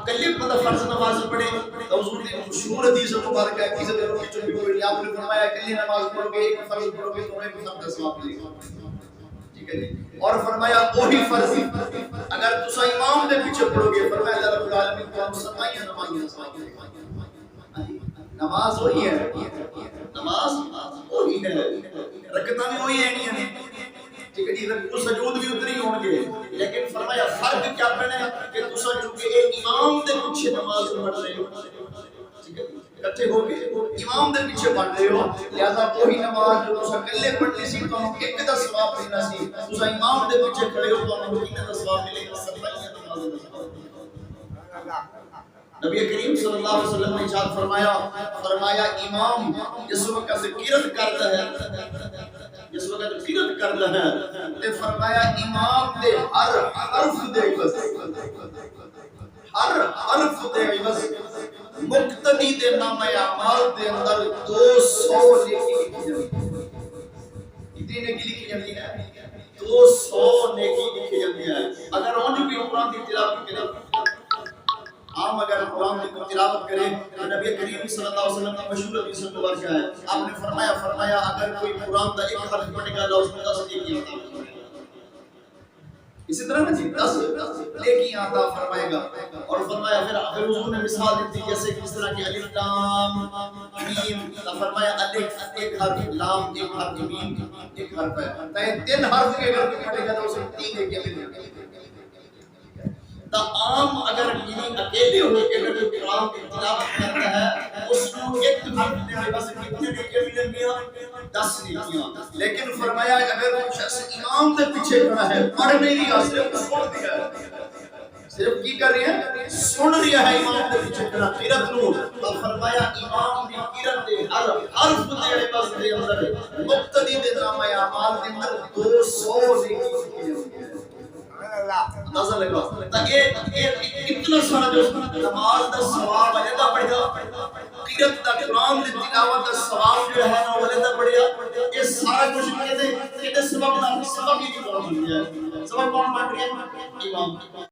Clay بندہ فرض نماز پڑھے تو حضور نے مشہور حدیث مبارکہ ہے کسی دن کی چوبی کوئی آپ نے فرمایا کلے نماز پڑھو گے ایک فرض پڑھو گے تو ایک فرض کا ثواب ملے گا، ٹھیک ہے جی۔ اور فرمایا وہی فرض اگر تسا امام دے پیچھے پڑھو گے، فرمایا اللہ رب العالمین کو سمائیاں نماز وہی ہے، نماز وہی ہے، رکعتاں بھی وہی ہیں، ٹھیک ہے جی، رکوع سجود بھی اتنے ہی ہوں گے، لیکن فرمایا فرق کیا پڑنا ہے کہ تسا چونکہ ایک امام دے پیچھے نماز پڑھ رہے ہو، ٹھیک ہے اکٹھے ہو کے امام دے پیچھے پڑھ رہے ہو، لہذا وہی نماز جو تسا کلے پڑھنی سی تو ایک دا ثواب ملنا سی، تسا امام دے پیچھے کھڑے ہو تو کتنے دا ثواب ملے گا، سبحان اللہ۔ نبی کریم صلی اللہ علیہ وسلم نے ارشاد فرمایا امام جس وقت قرات کرتا ہے، جس وقت قرات کرتا ہے تے فرمایا امام دے ہر حرف دے عوض، ہر حرف دے عوض مقتدی دے نام اعمال دے اندر 200 نیکی لکھی جاتی ہے۔ کتنی نیکی لکھی جاتی ہے؟ 200 نیکی لکھی جاتی ہے۔ اگر اونج بھی قرآن کی تلاوت کرے، عام اگر قرآن کی تلاوت کرے تو نبی کریم صلی اللہ علیہ وسلم کی مشہور حدیث مبارکہ ہے، آپ نے فرمایا اگر کوئی قرآن کا ایک حرف پڑھے گا اللہ اس میں 10 نیکی عطا فرمائے گا۔ اسی طرح نا جی 10 نیکی عطا فرمائے گا۔ اور فرمایا پھر حضور نے مثال دی جیسے کہ اس طرح کی الف لام میم، فرمایا الف ایک حرف، لام ایک حرف، میم ایک حرف ہے، تو 3 حرف کے اگر پڑھے گا تو اسے 3 نیکی ملے گی۔ تا عام اگر یعنی اکیلے ہو کے اگر کوئی قرآن کی تلاوت کرتا ہے اس کو ایک حرف میں بس کتنے نیکیاں ملیں گی؟ 10 نیکیاں۔ لیکن فرمایا اگر کوئی شخص امام کے پیچھے کھڑا ہے، پڑھ نہیں رہا، صرف سن دیا ہے، صرف کی کر رہی ہے؟ سن رہا ہے امام کے پیچھے کھڑا قرات نو، تو فرمایا امام دی قرات دے ہر حرف دے عوض دے اندر مقتدی دے نام اعمال دے اندر 200 نیکی لکھی جاتی ہے۔ اندازہ لگا تا اتنا سارا جو نماز دا ثواب ہے دا بڑھیا، قرات دا قرآن دی تلاوت دا ثواب جو ہے نا وہ دا بڑھیا، یہ سارا کچھ کہتے سبب ہی کون بن گیا ہے؟ سبب کون بن گیا؟ امام۔